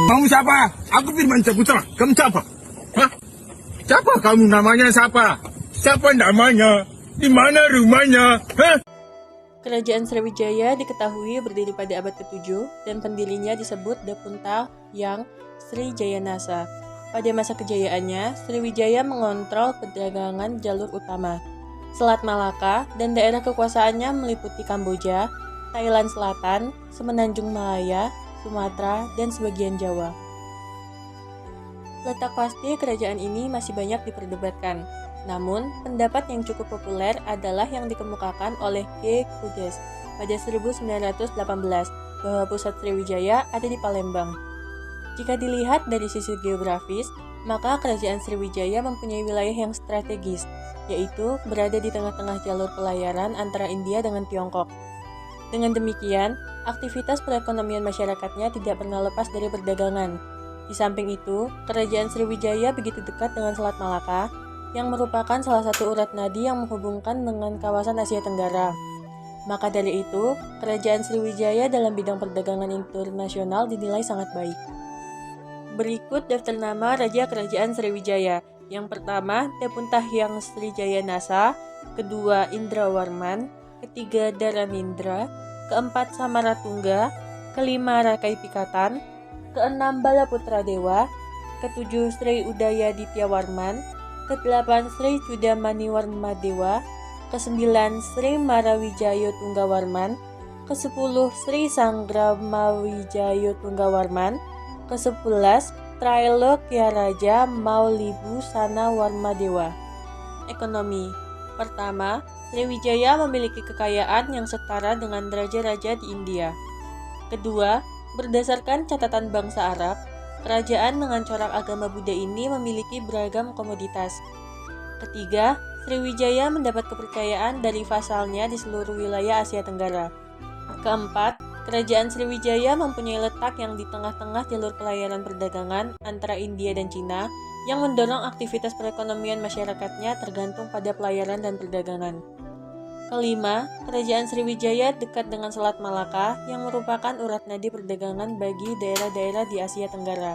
Kamu siapa? Aku Firman Saputra. Kamu siapa? Hah? Siapa kamu? Namanya siapa? Siapa namanya? Di mana rumahnya? Hah? Kerajaan Sriwijaya diketahui berdiri pada abad ke-7 dan pendirinya disebut Dapunta yang Sri Jayanasa. Pada masa kejayaannya, Sriwijaya mengontrol perdagangan jalur utama, Selat Malaka, dan daerah kekuasaannya meliputi Kamboja, Thailand Selatan, Semenanjung Malaya, Sumatera, dan sebagian Jawa. Letak pasti kerajaan ini masih banyak diperdebatkan. Namun, pendapat yang cukup populer adalah yang dikemukakan oleh G. Kudes pada 1918 bahwa pusat Sriwijaya ada di Palembang. Jika dilihat dari sisi geografis, maka kerajaan Sriwijaya mempunyai wilayah yang strategis, yaitu berada di tengah-tengah jalur pelayaran antara India dengan Tiongkok. Dengan demikian, aktivitas perekonomian masyarakatnya tidak pernah lepas dari perdagangan. Di samping itu, kerajaan Sriwijaya begitu dekat dengan Selat Malaka, yang merupakan salah satu urat nadi yang menghubungkan dengan kawasan Asia Tenggara. Maka dari itu, kerajaan Sriwijaya dalam bidang perdagangan internasional dinilai sangat baik. Berikut daftar nama Raja Kerajaan Sriwijaya. Yang pertama, Dapuntahyang Sri Jayanasa, kedua Indrawarman, ketiga Dharamindra, keempat Samaratungga, kelima Rakai Pikatan, keenam Balaputra Dewa, ketujuh Sri Udaya Dityawarman, ke-8 Sri Chudamaniwarma Dewa, ke-9 Sri Marawijayo Tunggawarman, ke-10 Sri Sanggramawijayo Tunggawarman, ke-11 Trailokya Raja Maulibu Sana Warma Dewa. Ekonomi. Pertama, Sriwijaya memiliki kekayaan yang setara dengan raja-raja di India. Kedua, berdasarkan catatan bangsa Arab, kerajaan dengan corak agama Buddha ini memiliki beragam komoditas. Ketiga, Sriwijaya mendapat kepercayaan dari vasalnya di seluruh wilayah Asia Tenggara. Keempat, kerajaan Sriwijaya mempunyai letak yang di tengah-tengah jalur pelayaran perdagangan antara India dan Cina yang mendorong aktivitas perekonomian masyarakatnya tergantung pada pelayaran dan perdagangan. Kelima, kerajaan Sriwijaya dekat dengan Selat Malaka yang merupakan urat nadi perdagangan bagi daerah-daerah di Asia Tenggara.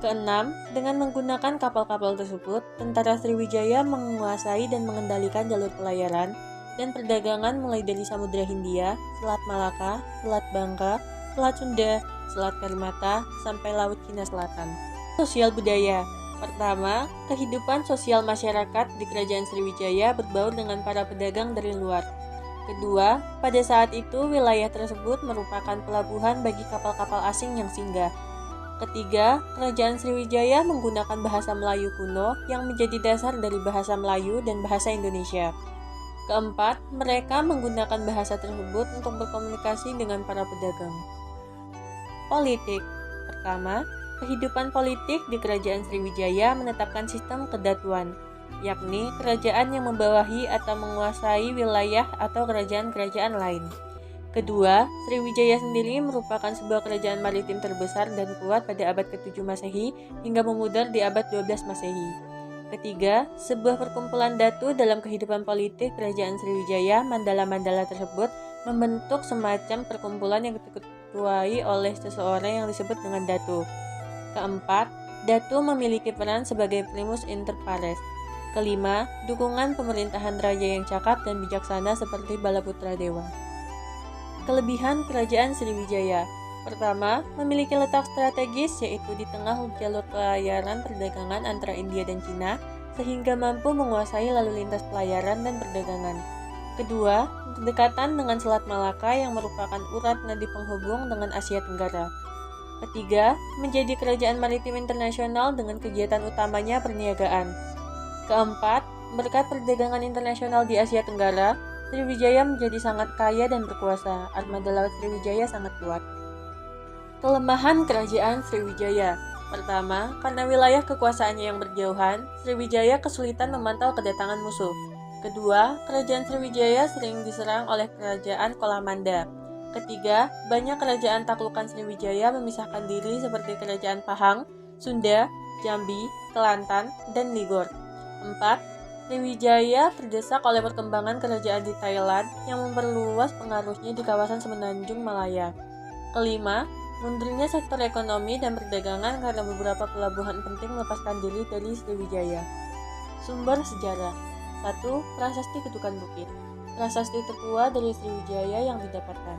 Keenam, dengan menggunakan kapal-kapal tersebut, tentara Sriwijaya menguasai dan mengendalikan jalur pelayaran dan perdagangan mulai dari Samudra Hindia, Selat Malaka, Selat Bangka, Selat Sunda, Selat Karimata, sampai Laut Cina Selatan. Sosial budaya. Pertama, kehidupan sosial masyarakat di Kerajaan Sriwijaya berbaur dengan para pedagang dari luar. Kedua, pada saat itu wilayah tersebut merupakan pelabuhan bagi kapal-kapal asing yang singgah. Ketiga, Kerajaan Sriwijaya menggunakan bahasa Melayu kuno yang menjadi dasar dari bahasa Melayu dan bahasa Indonesia. Keempat, mereka menggunakan bahasa tersebut untuk berkomunikasi dengan para pedagang. Politik. Pertama, kehidupan politik di Kerajaan Sriwijaya menetapkan sistem kedatuan, yakni kerajaan yang membawahi atau menguasai wilayah atau kerajaan-kerajaan lain. Kedua, Sriwijaya sendiri merupakan sebuah kerajaan maritim terbesar dan kuat pada abad ke-7 Masehi hingga memudar di abad 12 Masehi. Ketiga, sebuah perkumpulan datu dalam kehidupan politik Kerajaan Sriwijaya, mandala-mandala tersebut membentuk semacam perkumpulan yang diketuai oleh seseorang yang disebut dengan datu. Keempat, datu memiliki peran sebagai primus inter pares. Kelima, dukungan pemerintahan raja yang cakap dan bijaksana seperti Balaputra Dewa. Kelebihan Kerajaan Sriwijaya. Pertama, memiliki letak strategis yaitu di tengah jalur pelayaran perdagangan antara India dan Cina, sehingga mampu menguasai lalu lintas pelayaran dan perdagangan. Kedua, berdekatan dengan Selat Malaka yang merupakan urat nadi penghubung dengan Asia Tenggara. Ketiga, menjadi kerajaan maritim internasional dengan kegiatan utamanya perniagaan. Keempat, berkat perdagangan internasional di Asia Tenggara, Sriwijaya menjadi sangat kaya dan berkuasa. Armada laut Sriwijaya sangat kuat. Kelemahan Kerajaan Sriwijaya. Pertama, karena wilayah kekuasaannya yang berjauhan, Sriwijaya kesulitan memantau kedatangan musuh. Kedua, Kerajaan Sriwijaya sering diserang oleh Kerajaan Kolamanda. Ketiga, banyak kerajaan taklukan Sriwijaya memisahkan diri seperti Kerajaan Pahang, Sunda, Jambi, Kelantan, dan Nigor. 4. Sriwijaya terdesak oleh perkembangan kerajaan di Thailand yang memperluas pengaruhnya di kawasan Semenanjung Malaya. Kelima, Mundurnya sektor ekonomi dan perdagangan karena beberapa pelabuhan penting melepaskan diri dari Sriwijaya. Sumber sejarah. 1. Prasasti Ketukan Bukit. Prasasti tertua dari Sriwijaya yang didapatkan.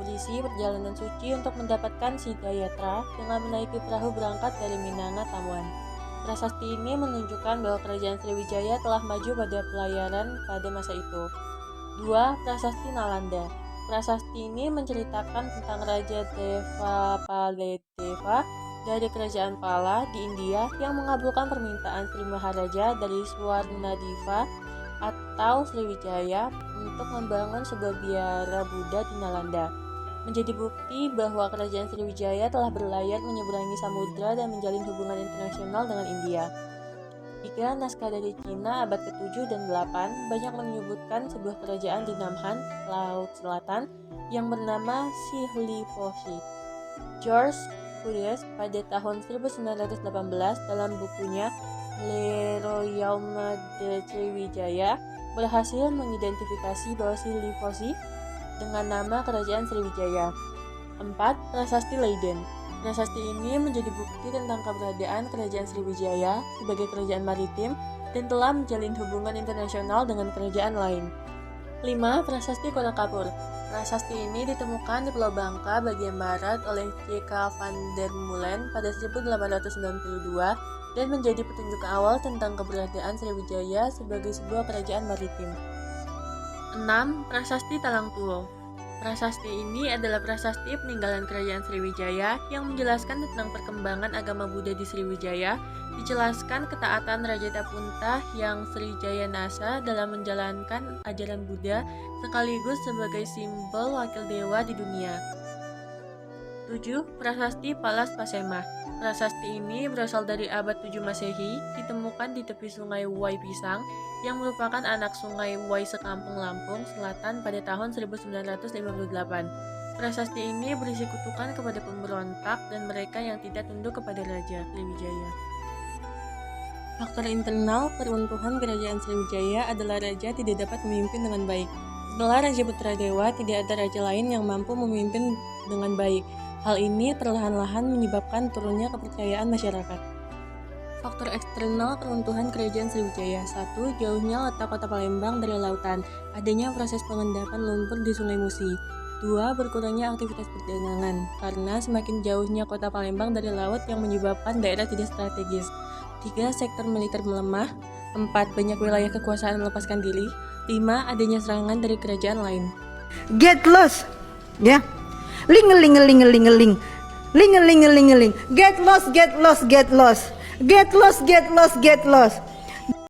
Berisi perjalanan suci untuk mendapatkan Sidayatra dengan menaiki perahu berangkat dari Minangkabau. Prasasti ini menunjukkan bahwa kerajaan Sriwijaya telah maju pada pelayaran pada masa itu. 2. Prasasti Nalanda. Prasasti ini menceritakan tentang Raja Devapaledeva dari Kerajaan Pala di India yang mengabulkan permintaan Sri Maharaja dari Swarnadiva atau Sriwijaya untuk membangun sebuah biara Buddha di Nalanda. Menjadi bukti bahwa Kerajaan Sriwijaya telah berlayar menyeberangi samudra dan menjalin hubungan internasional dengan India. 3. Naskah dari Cina abad ke-7 dan 8 banyak menyebutkan sebuah kerajaan di Namhan, Laut Selatan, yang bernama Sihliposhi. George Curius pada tahun 1918 dalam bukunya Le Royaume de Sriwijaya berhasil mengidentifikasi bahwa Sihliposhi dengan nama Kerajaan Sriwijaya. 4. Prasasti Leiden. Prasasti ini menjadi bukti tentang keberadaan Kerajaan Sriwijaya sebagai kerajaan maritim dan telah menjalin hubungan internasional dengan kerajaan lain. 5. Prasasti Kota Kapur. Prasasti ini ditemukan di Pulau Bangka bagian barat oleh J.K. van der Molen pada 1892 dan menjadi petunjuk awal tentang keberadaan Sriwijaya sebagai sebuah kerajaan maritim. 6. Prasasti Talang Tulo. Prasasti ini adalah prasasti peninggalan Kerajaan Sriwijaya yang menjelaskan tentang perkembangan agama Buddha di Sriwijaya, dijelaskan ketaatan Raja Tapunta yang Srijaya Nasa dalam menjalankan ajaran Buddha sekaligus sebagai simbol wakil dewa di dunia. 7. Prasasti Palas Pasemah. Prasasti ini berasal dari abad 7 Masehi, ditemukan di tepi sungai Wai Pisang yang merupakan anak sungai Wai Sekampung Lampung Selatan pada tahun 1958. Prasasti ini berisi kutukan kepada pemberontak dan mereka yang tidak tunduk kepada Raja Sriwijaya. Faktor internal peruntuhan Kerajaan Sriwijaya adalah raja tidak dapat memimpin dengan baik. Setelah Raja Putradewa, tidak ada raja lain yang mampu memimpin dengan baik. Hal ini perlahan-lahan menyebabkan turunnya kepercayaan masyarakat. Faktor eksternal peruntuhan Kerajaan Sriwijaya. 1. Jauhnya letak kota Palembang dari lautan. Adanya proses pengendapan lumpur di Sungai Musi. 2. Berkurangnya aktivitas perdagangan, karena semakin jauhnya kota Palembang dari laut yang menyebabkan daerah tidak strategis. 3. Sektor militer melemah. 4. Banyak wilayah kekuasaan melepaskan diri. 5. Adanya serangan dari kerajaan lain. Get lost, ya. Ling-a-ling-a-ling-a-ling-a-ling. Ling-a-ling-a-ling-a-ling. Get lost, get lost, get lost. Get lost, get lost, get lost.